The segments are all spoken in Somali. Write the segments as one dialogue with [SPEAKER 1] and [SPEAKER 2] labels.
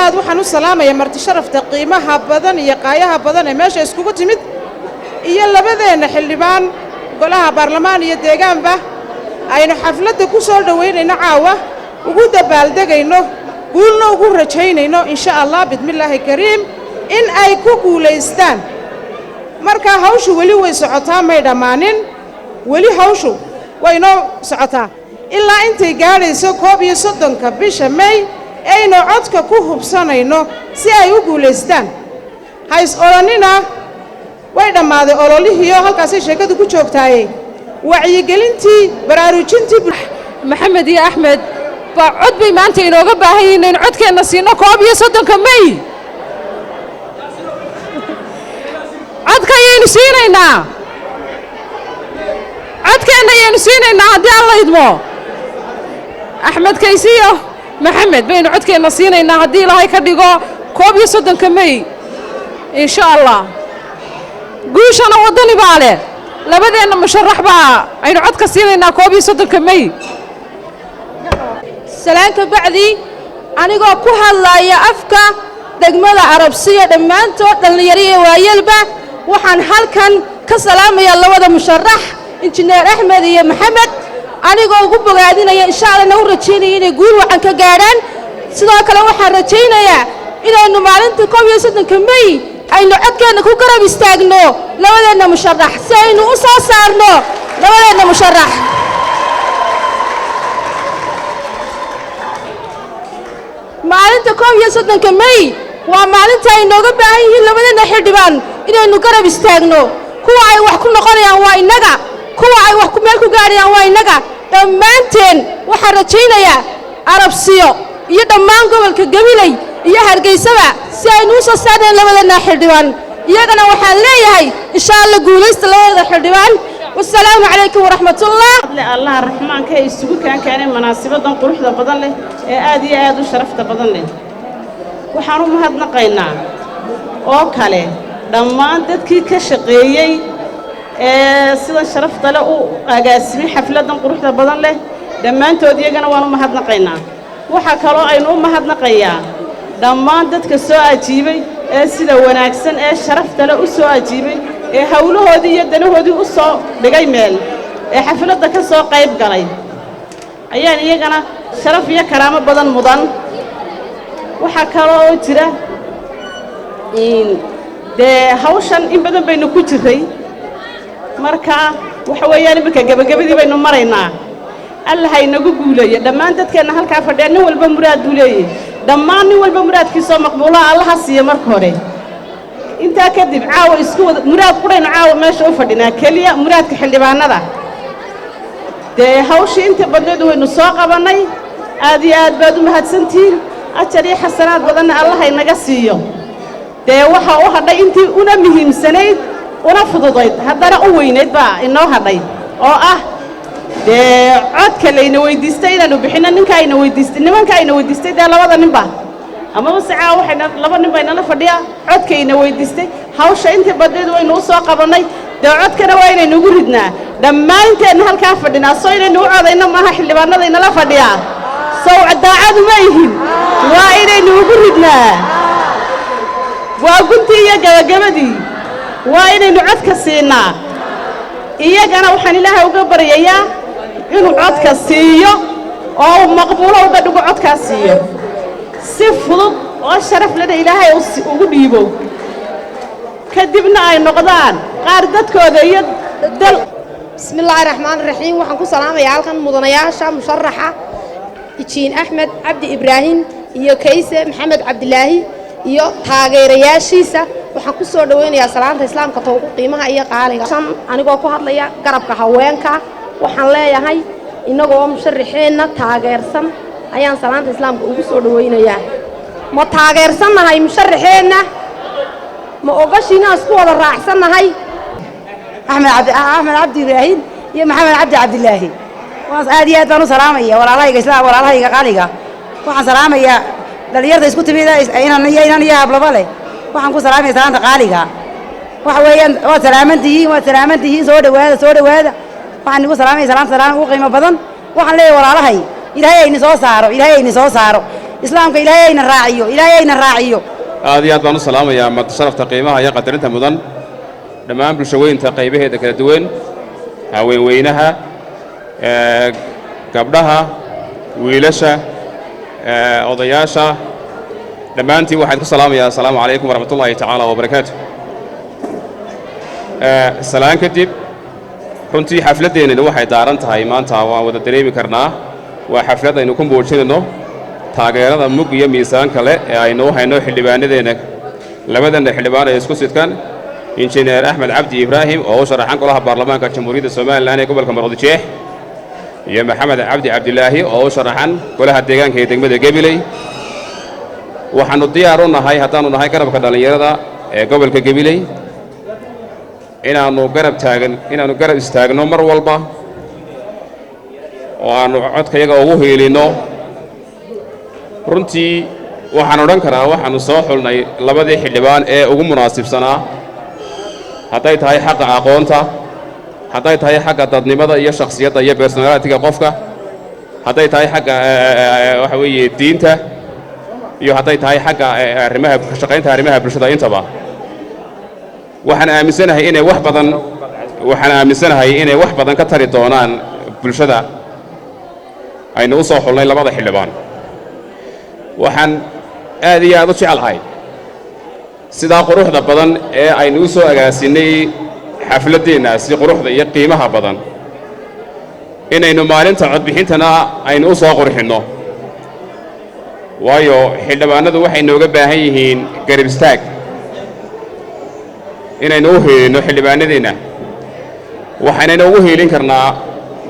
[SPEAKER 1] aad waxaan u salaamayaa marti sharafta qiimaha badan iyo qaayaha badan ee meesha iskugu timid iyo labadeena xildhibaan golaha baarlamaan iyo deegaanba aynu xafladda ku soo dhaweynayno caawa ugu dabaaldegayno guulna ugu rajaynayno insha Allah bidmillaahi kariim in ay ku guuleystaan marka hawshu weli way socotaa may dhamaanin weli hawshu way noo socotaa ilaa intay gaadhayso 31 bisha May aynu codka ku hubsanayno si ay u guuleystaan hays oranina way dhamaaday ololihiyo halkaas sheekadu ku joogtaayay wacyigelintii baraarujintii
[SPEAKER 2] maxamed iyo axmed baa cod bay maanta inooga baahan yihiin in codkeena siino 31 May codkaynu siinaynaa codkeena ayaynu siinaynaa haddii alla idmo axmed kaysiyo maxamed baynu codkeena siinaynaa haddii ilaahay ka dhigo 31 May insha Allah guushana wadani baa leh labadeena musharax baa aynu codka siinaynaa 31 May
[SPEAKER 3] salaanta bacdi anigoo ku hadlaya afka degmada Arabsiya dhamaantood dhalinyaro waayelba waxaan halkan ka salaamayaa labada musharax injineer Axmed iyo Maxamed anigoo ugu bogaadinaya insha Allah nagu rajeynayay inay guul wacan ka gaaraan sidoo kale waxaan rajeynayaa inaynu maalinta 31 May aynu codkeena ku garab istaagno labadeena musharax si aynu u soo saarno labadeena musharax maalinta 31 May waa maalinta ay nooga baahan yihiin labadeena xildhibaan inaynu garab istaagno kuwa ay wax ku noqonayaan waa inaga kuwa ay wax ku meel ku gaarayaan waa inaga dhammaanteen waxaan rajeynayaa Arabsiyo iyo dhammaan gobolka Gabiley iyo Hargeysaba si aynu u soo saarnaan labadeena xildhibaan iyagana waxaan leeyahay insha Allah guuleysta labada xildhibaan والسلام عليكم ورحمة الله.
[SPEAKER 1] الله الرحمن كي يسوق كان مناسبة قروح ذا بدن له آدي آدو شرفت بدن له وحرم هاد نقينا أوكله لما عندك كشقيي سيدا شرفت له أجاسمي حفلة قروح ذا بدن له لما أنتوا ديجنا وانو ما هاد نقينا وحكروا أينو ما هاد نقيا لما عندك سؤال جيبي سيدا وناكسن شرفت له سؤال جيبي hawlahoodii iyo danahoodii u soo dhigay meel xafladda ka soo qayb galay ayaan iyagana sharaf iyo karaamo badan mudan waxa kale oo jira in hawshan in badan baynu ku jiray marka waxa weeyaan imika gabagabadii baynu maraynaa Allah ha inagu guuleeyo dhammaan dadkeena halka fadhiya nin walba muraad u leeyahay dhammaan nin walba muraadkiisa maqbuula Allah ha siiyo marka hore inta kadib caawa isku muraad qurayna caawa meesha u fadhinaa kaliya muraadka xildhibaanada hawshii inta badneed waynu soo qabanay aad iyo aad baad u mahadsantiin ajar iyo xasanaad badan Allah ay naga siiyo waxa uu hadhay intii una muhiimsanayd una fududayd haddana u weynayd baa inoo hadhay oo ah codka layna weydiistay inaanu bixino ninka ayna weydiistay nimanka ayna weydiistay labada ninba ama wasaaca waxayna laba nin bayna la fadhiya codkayna weydiistay hawsha inta badeed waynu soo qabanay codkana waa inaynu ugu ridnaa dhammaanteen halka fadhinaa soo inaynu u codayno maaha xildhibaanadayna la fadhiya soo daacad ma yihiin waa inaynu ugu ridnaa waa guntii iyo gabagabadii waa inaynu codka siinaa iyagana waxaan Ilaahay uga baryayaa inuu codka siiyo oo maqbuulo uga dhigo codkaas siiyo si fudud oo sharaf leh Ilaahay ugu dhiibo kadibna ay noqdaan qaar dadkooda iyo dal
[SPEAKER 3] bismillaahir rahmaanir rahiim waxaan ku salaamayaa halkan mudanayaasha musharaxa Ijiin Axmed Cabdi Ibraahim iyo Kayse Maxamed Cabdilaahi iyo taageerayaashiisa waxaan ku soo dhaweynayaa salaanta islaamka toogu qiimaha iyo qaaliga anigoo ku hadlaya garabka haweenka waxaan leeyahay inagoo musharaxeena taageersan ayaan salaanta islaamka ugu soo dhaweynayaa ma taageersanahay musharaxeena ma ogashina isku wada raacsanahay
[SPEAKER 4] Axmed Cabdi Ibraahim iyo Maxamed Cabdi Cabdilaahi waas aad iyo aad baan u salaamaya walaalahayga islaam walaalahayga qaaliga waxaan salaamayaa dhalinyarada isku timid inaan iyo hablaba leh waxaan ku salaamayaa salaanta qaaliga waxa weeyaan waa salaamantihiin soo dhawaada waxaan ugu salaamayaa salaanta ugu qiimo badan waxaan leeyahay walaalahay ilaahay ayni soo saaro islaamka ilaahayna raaciyo
[SPEAKER 5] aad iyo aad baan u salaamayaa mad sharafta qiimaha iyo qadarinta mudan dhammaan bulshaweynta qaybaheeda kala duwan haweenweynaha gabdhaha wiilasha odayaasha dhammaantiin waxaan ku salaamayaa assalaamu calaykum waraxmatullaahi tacaala wabarakaatu salaan kadib runtii xafladdeennani waxay daaran tahay maanta waan wada dareemi karnaa waa xaflad aynu ku muujinayno taageerada mug iyo miisaanka leh ee aynu u hayno xildhibaanadeenna labadanna xildhibaan ee isku sidkan injineer axmed cabdi ibraahim oo u sharaxan golaha baarlamaanka jamhuuriyadda somalilan ee gobolka maroodijeex iyo maxamed cabdi cabdilaahi oo u sharaxan golaha deegaanka ee degmada gabiley waxaannu diyaar u nahay haddaannu nahay garabka dhallinyarada ee gobolka gabiley inaannu garab istaagno mar walba oo aannu codkayaga ugu hiilinno runtii waxaan odhan karaa waxaannu soo xulnay labadii xildhibaan ee ugu munaasibsanaa hadday tahay xagga aqoonta hadday tahay xagga dadnimada iyo shakhsiyadda iyo personalitiga qofka hadday tahay xagga waxa weeye diinta iyo hadday tahay xagga shaqaynta arrimaha bulshada intaba waxaan aaminsanahay inay wax badan ka tari doonaan bulshada aynu u soo xulnay labada xildhibaan waxaan aad iyo aad u jecelahay sidaa quruxda badan ee aynu u soo agaasinnay xafladdeennaasi quruxda iyo qiimaha badan inaynu maalinta codbixintana aynu u soo qurxinno waayo xildhibaanadu waxay nooga baahan yihiin garab istaag inaynu u hiilinno xildhibaanadeenna waxaynayna ugu hiilin karnaa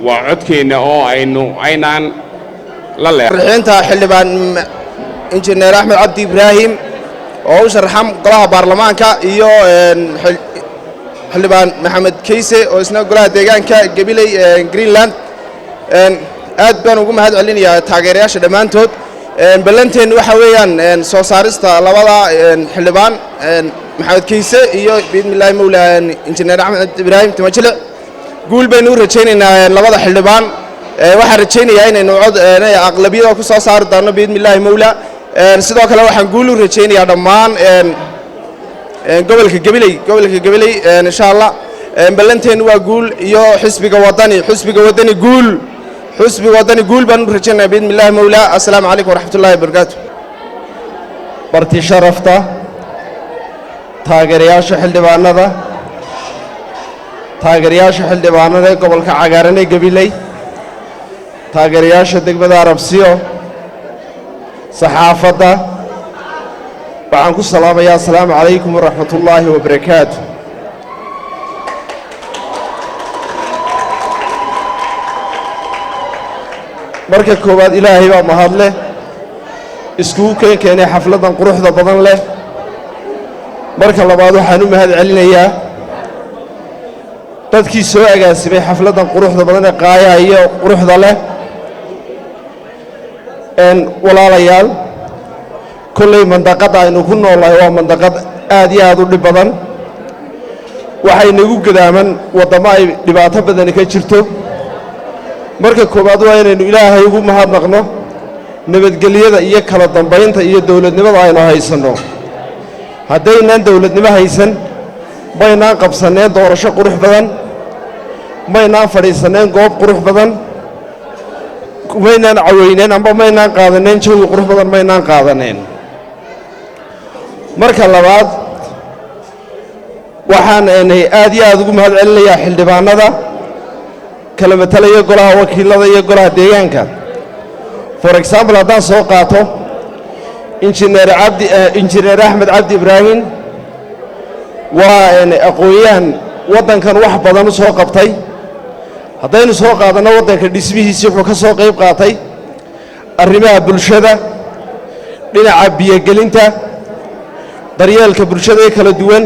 [SPEAKER 5] waa codkeenna oo aynaan la
[SPEAKER 6] leexinta xildhibaan injineer axmed cabdi ibraahim oo u sharaxan golaha baarlamaanka iyo xildhibaan maxamed kayse oo isna golaha deegaanka gabiley greenland aad baan ugu mahad celinayaa taageerayaasha dhammaantood ballanteennu waxa weeyaan soo saarista labada xildhibaan maxamed kayse iyo biidmillaahi mawla injineer axmed ibraahim timajile guul baynu u rajaynaynaa labada xildhibaan waxaan rajaynayaa inaynu aqlabiyada ku soo saari doonno biidmillaahi mawla sidoo kale waxaan guul u rajaynayaa dhammaan gobolka gabiley insha allah ballanteennu waa guul iyo xisbiga wadani guul baan u rajaynayaa biidmillaahi mawla assalaamu calaykum waraxmatullaahi wabarakaatu
[SPEAKER 7] barti sharafta taageerayaasha xildhibaanada ee gobolka cagaaran ee gabiley taageerayaasha degmada arabsiyo saxaafadda waxaan ku salaamayaa assalaamu calaykum waraxmatullaahi wabarakaatu marka koowaad ilaahay baa mahad leh iskugu keenkeenay xafladdan quruxda badan leh marka labaad waxaan u mahad celinayaa dadkii soo agaasimay xafladdan quruxda badan ee qaayaha iyo quruxda leh walaalayaal kolley mandaqadda aynu ku noolnahay waa mandaqad aad iyo aad u dhib badan waxay nagu gadaaman waddamo ay dhibaato badani ka jirto marka koowaad waa inaynu ilaahay ugu mahadnaqno nabadgelyada iyo kala dambaynta iyo dawladnimada aynu haysanno haddaynaan dawladnimo haysan maynaan qabsanneen doorasho qurux badan maynaan fadhiisanneen goob qurux badan maynaan caweyneen amba maynaan qaadaneen jawi qurux badan maynaan qaadaneen marka labaad waxaan aad iyo aad ugu mahad celinayaa xildhibaanada kala matalaya golaha wakiilada iyo golaha deegaanka for example haddaan soo qaato injineer axmed cabdi ibraahim waa aqoon-yahan waddankan wax badan u soo qabtay haddaynu soo qaadanno waddanka dhismihiisii wuxuu ka soo qayb qaatay arrimaha bulshada dhinaca biyogelinta daryeelka bulshada ee kala duwan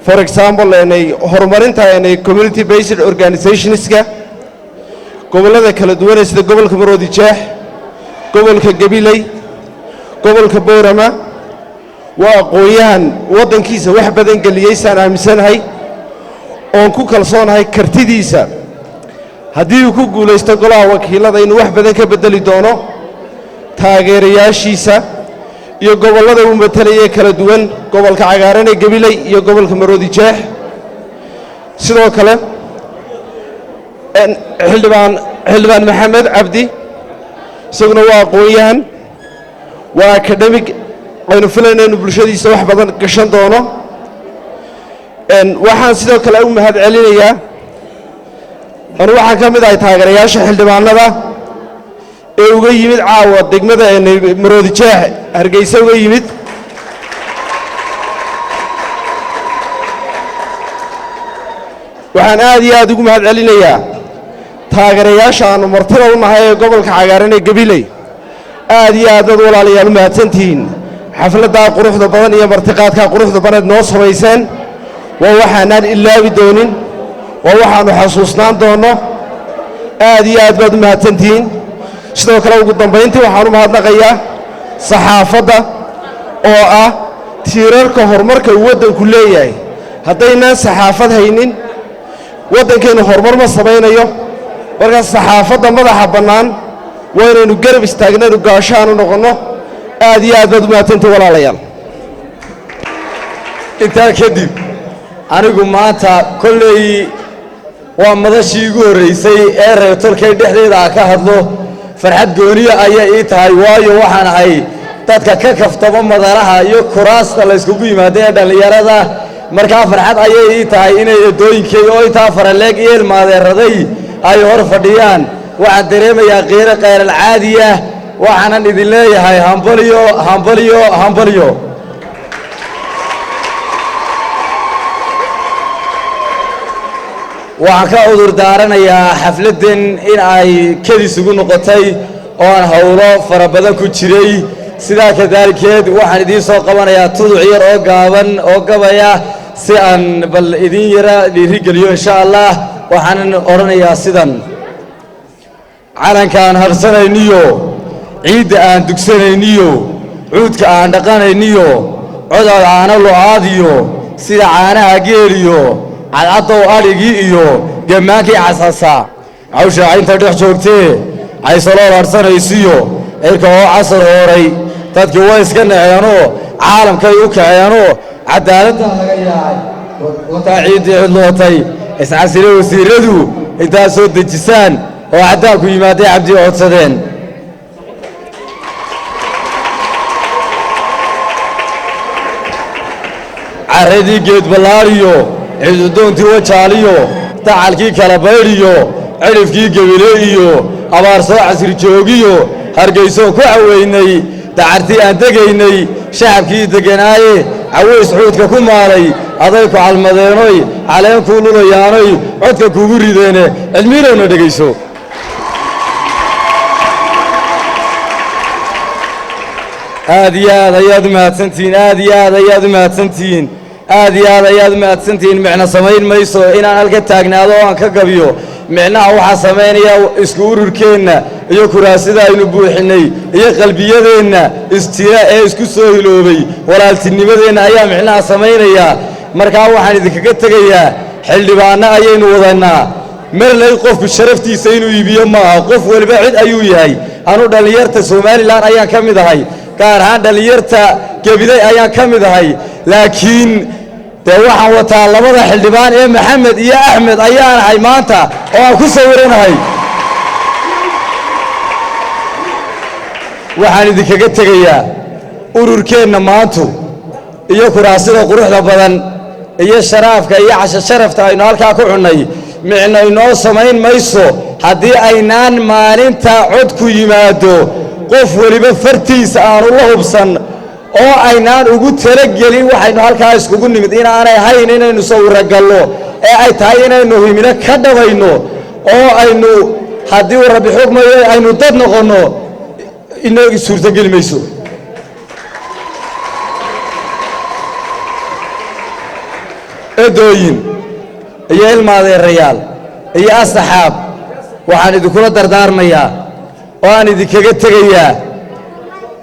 [SPEAKER 7] for example horumarinta community based organizationska gobollada kala duwan sida gobolka maroodijeex gobolka gabiley gobolka boorama waa aqoon-yahan waddankiisa wax badan geliyey saan aaminsanahay oon ku kalsoonahay kartidiisa haddii uu ku guulaysto golaha wakiilada inuu wax badan ka beddeli doono taageerayaashiisa iyo gobollada uu matalayay kala duwan gobolka cagaaran ee gabiley iyo gobolka maroodi jeex sidoo kale xildhibaan maxamed cabdi isaguna waa aqoon-yahan waa akademig aynu filayna inuu bulshadiisa wax badan gashan doono waxaan sidoo kale u mahad celinayaa anu waxaan ka mid ahay taageerayaasha xildhibaanada ee uga yimid caawa degmada maroodi jeex hargeysa uga yimid waxaan aad iyo aad ugu mahad celinayaa taageerayaasha aanu martida u nahay ee gobolka cagaaran ee gabiley aad iyo aad dad walaalayaal u mahadsantihiin xafladdaa quruxda badan iyo martiqaadkaa quruxda baneed noo samayseen waa waxaanaan ilaabi doonin waa waxaannu xasuusnaan doonno aad iyo aad baad u mahadsantihiin sidoo kale ugu dambayntii waxaan u mahadnaqayaa saxaafadda oo ah tiirarka horumarka uu waddanku leeyahay haddaynaan saxaafad haynin waddankeennu horumar ma samaynayo markaas saxaafadda madaxa bannaan waa inaynu garab istaagnaenu gaashaanu noqonno aad iyo aad baad u mahadsantihiin walaalayaal
[SPEAKER 8] intaa kadib anigu maanta kolley waa madashii igu horraysay ee reertolkay dhexdeeda ka hadlo farxad gooniya ayay ii tahay waayo waxaan ahay dadka ka kaftamo madanaha iyo kuraasta layskugu yimaada ee dhallinyarada markaa farxad ayay ii tahay inay eedooyinkay oo intaa faraleeg iyo ilmaadeeraday ay hor fadhiyaan waxaan dareemayaa qiiro khayral caadi ah waxaanan idin leeyahay hambalyo hambalyo hambalyo waxaan ka cudur daaranayaa xafladdan in ay kedis ugu noqotay oo aan howlo fara badan ku jiray sidaa kadaalikeed waxaan idiin soo qabanayaa tuduc yar oo gaaban oo gabaya si aan bal idiin yara dhiirigeliyo insha allah waxaanan odhanayaa sidan calanka aan harsanayniyo ciidda aan dugsanayniyo cuudka aan dhaqanayniyo codaad caano lo-aadiyo sida caanaha geeliyo cadcaddow adhigii iyo gammaankii casasa cawshaacinta dhex joogtee caysalool harsanaysiyo cirka oo casar hooray dadkii way iska naceenoo caalamkay u kaceenoo caddaaladdaa laga yaacay wataa ciiddii cidlootay iscasile wasiirradu intaad soo dejisaan oo caddaanku yimaadday cabdii codsadeen carradii geed ballaariyo ciidudoontii wajaaliyo dacalkii kala baydhiyo cidhifkii gebile iyo abaar soo casri joogiyo hargaysoon ku caweynay dacartii aan degaynay shacabkii degganaaye caways xuudka ku maalay aday ku calmadeenoy caleenkuu lulayaanoy codka kuugu rideene cilmiinowna dhegayso aad iyo aad ayaad u mahadsantihiin aad iyo aad ayaad u mahadsantihiin aad iyo aad ayaad u mahadsantihiin micno samayn mayso inaan halka taagnaado oo aan ka gabiyo micnaha waxaa samaynaya isku ururkeenna iyo kuraasida aynu buuxinnay iyo qalbiyadeenna istira ee isku soo hiloobay walaaltinimadeenna ayaa micnaha samaynayaa markaa waxaan idinkaga tegayaa xildhibaanno ayaynu wadannaa marley qofku sharaftiisa inuu iibiyo ma aha qof weliba cid ayuu yahay anu dhallinyarta somalilan ayaan ka mid ahay gaar ahaan dhallinyarta gebiday ayaan ka mid ahay laakiin dee waxaan wataa labada xildhibaan ee maxamed iyo axmed ayaan ahay maanta oo aan ku sawiranahay waxaan idinkaga tegayaa ururkeenna maantu iyo kuraasida quruxda badan iyo sharaafka iyo casho sharafta aynu halkaa ku cunnay micno inoo samayn mayso haddii aynaan maalinta cod ku yimaado qof weliba fartiisa aanu la hubsan oo aynaan ugu talagelin waxaynu halkaa iskugu nimid inaanay ahayn inaynu sawiragallo ee ay tahay inaynu himino ka dhabayno oo aynu haddii uu rabbi xugmayo aynu dad noqonno inoo suurtogeli mayso eedooyin iyo ilmaadeerayaal iyo asxaab waxaan idinkula dardaarmayaa oo aan idinkaga tegayaa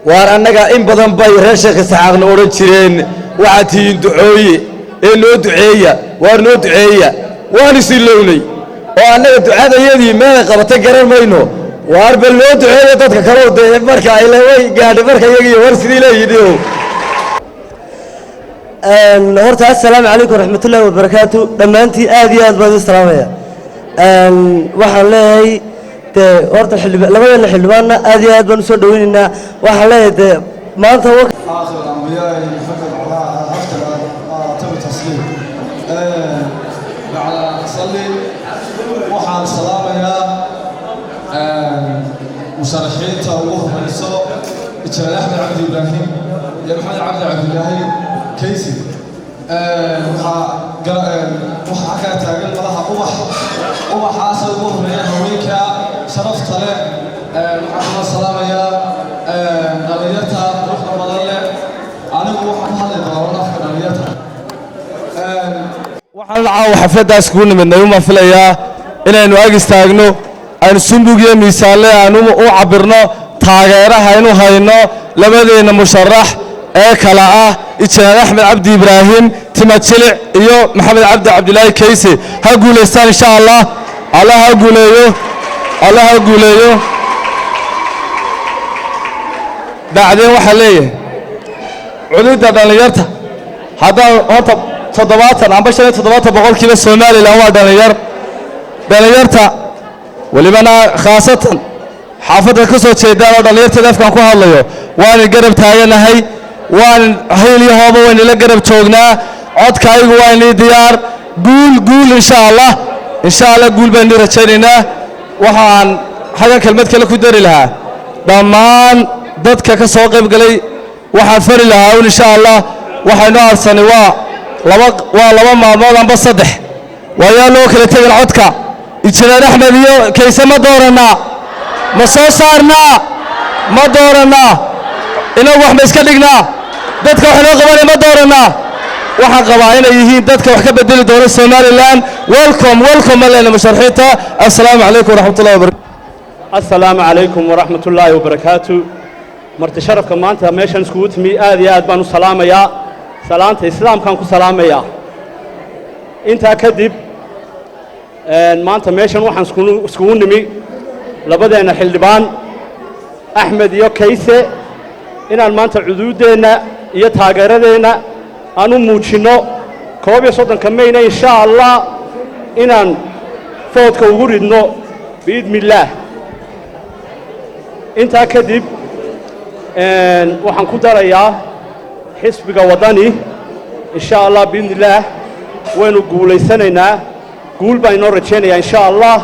[SPEAKER 8] waar annaga in badan bay reer sheekh isxaaqna odhan jireen waxaad tihiin ducooye ee noo duceeya waar noo duceeya waan isilownay oo annaga ducadayadii meelay qabatay garan mayno waarba loo duceeyo dadka kale dee marka ay way gaadhay marka iyagiyo war sidii leeyidhi
[SPEAKER 9] horta assalaamu calaykum waraxmatullaahi wabarakaatu dhammaantiin aad iyo aad baan idin salaamaya waxaan leeyahay dee horta labadeena xildhibaanna aad iyo aad baan usoo dhaweynaynaa waxaan leeyahay dee maanta
[SPEAKER 10] آخر الأنبياء فكر على أكثر تم تسليم بعد صلي وحال السلام يا مشارحين توه رئيسو إتشال أحمد عبد إبراهيم يا محمد عبد الله كيسي وحا كانت تاقل مدها أبح حاسل مهمية هويكا شرفت له محمد السلام يا دليلتا روحنا مدلة anigu waxaan hadlay doonaa afka dhalinyarta
[SPEAKER 7] waxaan caawa xafladaas ku nimidnay uma filayaa inaynu ag istaagno aynu sundug iyo miisaanle aanu u cabirno taageeraha aynu hayno labadeena musharax ee kala ah injineer axmed cabdi ibraahim timajilic iyo maxamed cabdi cabdilaahi kayse ha guulaystaan insha allah allah ha guuleeyo bacdeen waxaa leeyahay cududda dhallinyarta haddaan horta 70 amba 70 boqolkiiba Soomaaliland waa dhallinyarta walibana khaasatan xaafadda ka soo jeeda oo dhallinyarta afkan ku hadlayo waan garab taaganahay waan hayliyo hoobo waan ila garab joognaa codkaygu waa inii diyaar guul insha Allah guul baan rajaynaynaa waxaan hadan kelmad kale ku dari lahaa dhammaan dadka ka soo qayb galay waxaan fari lahaa insha Allah waxaynu arsanay waa laba maalmood amba saddex waayaa loo kala tegay codka injineer Axmed iyo Kayse ma dooranaa ma soo saarnaa ma dooranaa inagu wax ma iska dhignaa dadka wax loo qabanay ma dooranaa waxaan qabaa inay yihiin dadka wax ka bedeli doona Soomaaliland welcome lana musharaxiinta assalaamu calaykum waraxmatullaahi wabarakaatu marti sharafka maanta meeshan iskugu timi aad iyo aad baan u salaamayaa salaanta islaamkaan ku salaamayaa intaa kadib maanta meeshan waxaan iskugu nimi labadeena xildhibaan Axmed iyo Kayse inaan maanta cuduudeenna iyo taageeradeenna aan u muujinno 31 Mayna insha Allah inaan foodka ugu ridno biidmillaah intaa kadib waxaan ku darayaa xisbiga wadani insha Allah biidmillaah waynu guulaysanaynaa guul baan inoo rajaynayaa insha Allah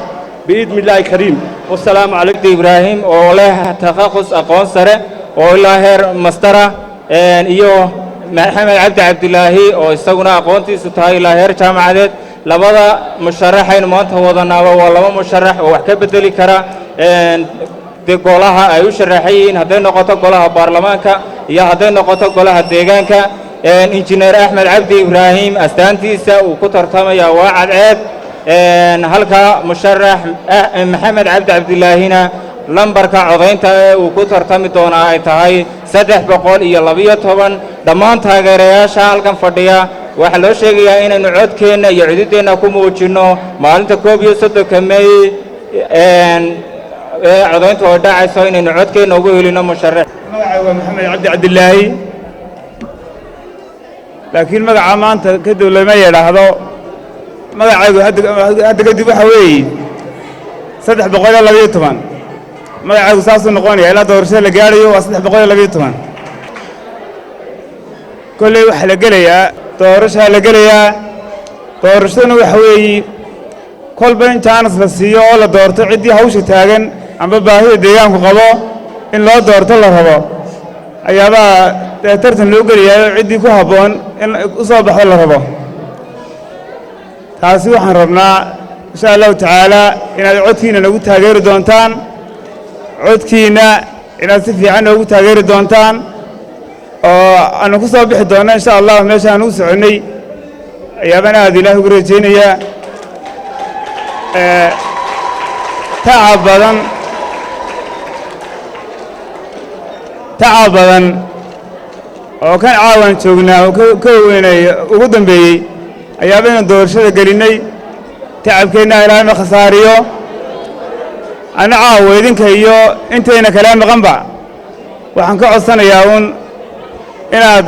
[SPEAKER 7] biidmillaah kariim wassalaamu calaykum
[SPEAKER 11] ibraahim oo leh takhasus aqoon sare oo ilaa heer mastara iyo maxamed cabdi cabdilaahi oo isaguna aqoontiisu tahay ilaa heer jaamacadeed labada musharaxaynu maanta wadanaaba waa laba musharax oo wax ka bedeli kara golaha ay u sharaxayeen hadday noqoto golaha baarlamaanka iyo hadday noqoto golaha deegaanka injineer Axmed Cabdi Ibraahim astaantiisa uu ku tartamaya waa cadceed halka musharax maxamed cabdi cabdilaahina lambarka codaynta ee uu ku tartami doonaa ay tahay 312 dhammaan taageerayaasha halkan fadhiya waxa loo sheegayaa inaynu codkeenna iyo cududeenna ku muujinno maalinta 31 May codayntu oo dhacayso inaynu codkeenna ugu helino musharax
[SPEAKER 12] magacayga maxamed cabdi cabdilaahi laakiin magaca maanta ka dawlama yiraahdo magacaygu hadda kadib waxa weeye 312 magacaygu saas uu noqonaya ilaa doorashada la gaarayo waa 312 kolley waxa la gelayaa doorashaduna waxa weeye kolba in chance la siiyo oo la doorto ciddii hawsha taagan amba baahida deegaanku qabo in loo doorto la rabo ayaabaa tartan loo geliyaa ciddii ku habboon in u soo baxo la rabo taasi waxaan rabnaa insha allahu tacaala inaad codkiina nagu taageeri doontaan codkiina inaad si fiican noogu taageeri doontaan oo aanu ku soo bixi doonno insha allah meeshaan u soconnay ayaabana aad ilaahay ugu rajaynayaa tacab badan oo kan caawan joognaa oo ka weynay ugu dambeeyey ayaaba inaan doorashada gelinnay tacabkeenna ilaahay ma khasaariyo ana caawa idinka iyo intayna kala maqanba waxaan ka codsanayaa uun inaad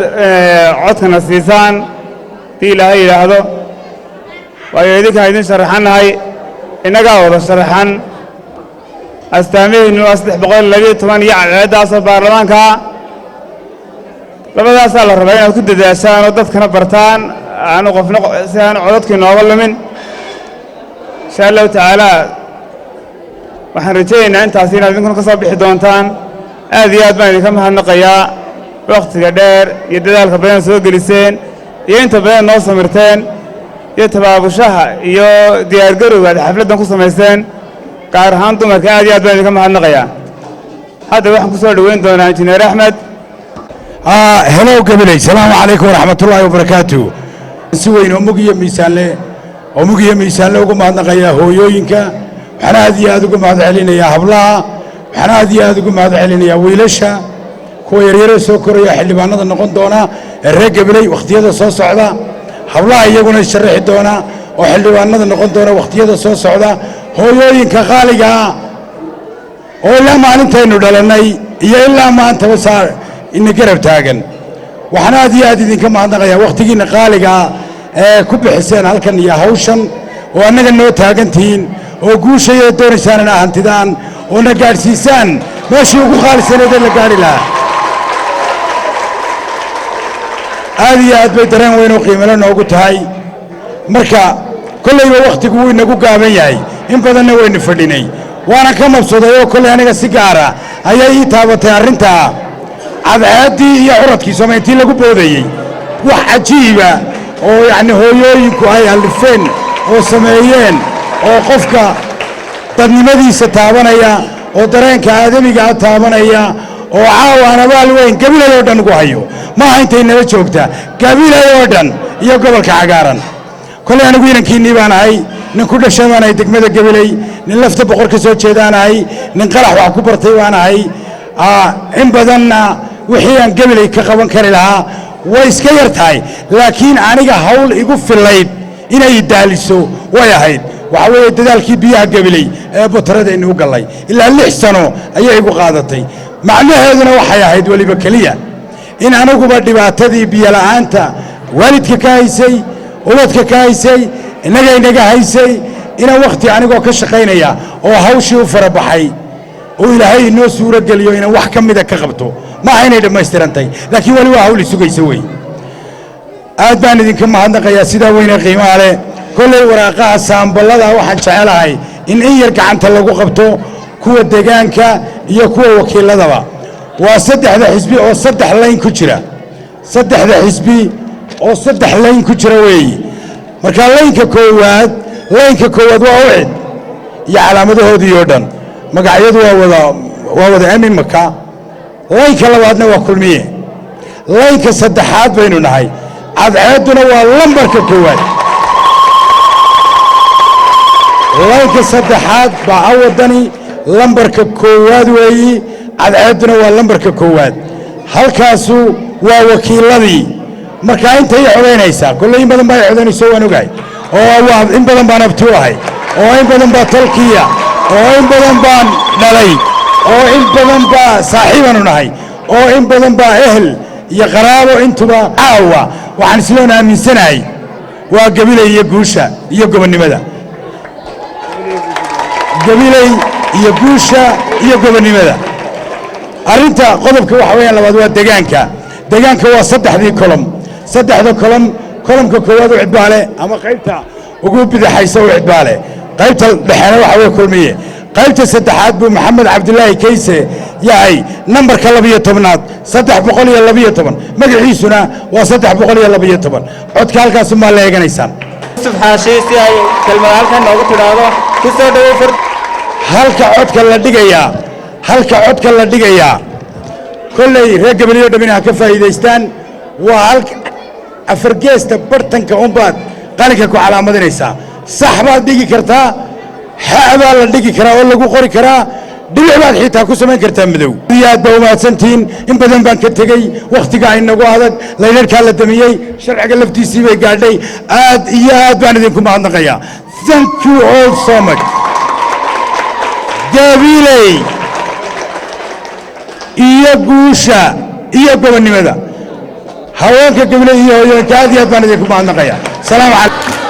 [SPEAKER 12] codkana siisaan haddii ilaahay yidhaahdo waayo idinkaan idin sharaxannahay innagaa wada sharaxan astaamiheennu waa 312 iyo cadceeddaasoo baarlamaankaa labadaasaa la rabaa inaad ku dadaashaan oo dadkana bartaan aanu qofna si aan codadkii nooga lumin insha allahu tacaala waxaan rajaynaynaa intaas inaad idinkuna ka soo bixi doontaan aad iyo aad baan idinka mahadnaqayaa wakhtiga dheer iyo dadaalka badan soo geliseen iyo inta badan noo samirteen iyo tabaabushaha iyo diyaargarowga aad xafladdan ku samaysteen gaar ahaan dumarka aad iyo aad baan idinka mahadnaqayaa hadda waxaan ku soo dhoweyn doonaa injineer axmed
[SPEAKER 13] helow gabiley salaamu calaykum waraxmatullaahi wabarakaatu si weyn oo mug iyo miisaanle ugu mahadnaqayaa hooyooyinka waxaan aad iyo aad ugu mahad celinayaa hablaha waxaan aad iyo aad ugu mahad celinayaa wiilasha kuwa yaryaro soo koraya xildhibaanada noqon doona ee reer gabiley wakhtiyada soo socda hablaha iyaguna sharaxi doona oo xildhibaanada noqon doona wakhtiyada soo socda hooyooyinka qaaligaa oo ilaa maalintaynu dhalannay iyo ilaa maantaba saa ina garab taagan waxaan aad iyo aad idinka mahadnaqayaa wakhtigiinna qaaligaa ee ku bixiseen halkan iyo hawshan oo annaga noo taagantihiin oo guushayada doonaysaan ina hantidaan oo na gaadhsiisaan meeshii ugu qaalisaneedee la gaadhi lahaa aad iyo aad bay dareen weyn oo qiimalo noogu tahay marka kollayba wakhtigu wuu inagu gaaban yahay in badanna waynu fadhinay waana ka mabsuuday oo kollay aniga si gaara ayay ii taabatay arrintaa cadceeddii iyo curadkii samayntii lagu boodayey wax cajiiba oo yacni hooyooyinku ay allifeen oo sameeyeen oo qofka dadnimadiisa taabanaya oo dareenka aadamigaa taabanaya oo caawaan abaal weyn gabilay oo dhan ugu hayo maaha intay nala joogtaa gabilay oo dhan iyo gobolka cagaaran kollay anigu inankiinnii baan ahay nin ku dhashay baan ahay degmada gabiley nin lafta boqor ka soo jeedaan ahay nin qarax wax ku bartay baan ahay in badanna wixii aan gabiley ka qaban kari lahaa way iska yar tahay laakiin aniga hawl igu fillayd inay daaliso way ahayd waxa weeye dadaalkii biyaha gabiley ee botaradaynu u gallay ilaa 6 sano ayay igu qaadatay macnaheeduna waxay ahayd weliba keliya in anaguba dhibaatadii biyola'aanta waalidka ka haysay ubadka ka haysay innaga inaga haysay inaan wakhti anigoo ka shaqaynaya oo hawshii u farabaxay oo ilaahay inoo suuro geliyo inaan wax ka mida ka qabto maaha inay dhammaystirantay laakiin weli waa hawl isugaysa wey aad baan idinka mahadnaqayaa sidaa weyne qiimaha leh kollay waraaqaha saamballada waxaan jecelahay in yar gacanta lagu qabto kuwa deegaanka iyo kuwa wakiiladaba waa 3 xisbi oo 3 layn ku jira 3 xisbi oo 3 layn ku jira weeye marka laynka koowaad waa wicid iyo calaamadahoodii oo dhan magacyadu waa wada amimaka laynka labaadna waa kulmiye laynka saddexaad baynu nahay cadceedduna waa lambarka koowaad laynka saddexaad baa awadani lambarka koowaad weeyi cadceedduna waa lambarka koowaad halkaasu waa wakiiladii marka intay codaynaysaa kolley in badan baa ay codaynayso waan ogahay oo in badan baan abti u ahay oo in badan baa tolkiya oo in badan baan dhalay oo in badan baa saaxiibanu nahay oo in badan baa ehel iyo qaraabo intuba caawa waxaan isloon aaminsanahay waa gabiley iyo guusha iyo gobonnimada gabiley iyo guusha iyo gobonnimada arrinta qodobka waxa weeyaan labaad waa deegaanka waa 3 kolom 3 kolomka koowaad u cidbaale ama qaybta ugu bidixaysa u cidbaale qaybta dhexena waxa weeye kulmiye qaybta saddexaad buu maxamed cabdilaahi kayse yahay nambarka 12aad 312 magaciisuna waa 312 codka halkaas ma la eeganaysaan
[SPEAKER 11] yusuf xaashi si ay kelmad halkan noogu tidhaahdo ku soo dhawow fur
[SPEAKER 13] halka codka la dhigayaa kolley reer gabalyo dhamina ka faa'iidaystaan waa halka afargeesta bartanka unbaad qalinka ku calaamadinaysaa sax baad dhigi kartaa xabaa la dhigi karaa oo lagu qori karaa dhibic baad xitaa ku samayn kartaa madow aad baa umaadsantihiin in badan baan ka tegey wakhtiga inagu adag laydharkaa la damiyey sharciga laftiisii bay gaadhay aad iyo aad baan idinku mahadnaqayaa thank you all so much gabiley iyo guusha iyo gobonnimada haweenka gabiley iyo hooyooyinka aad iyo aad baan idinku mahadnaqaya salaamu calaykum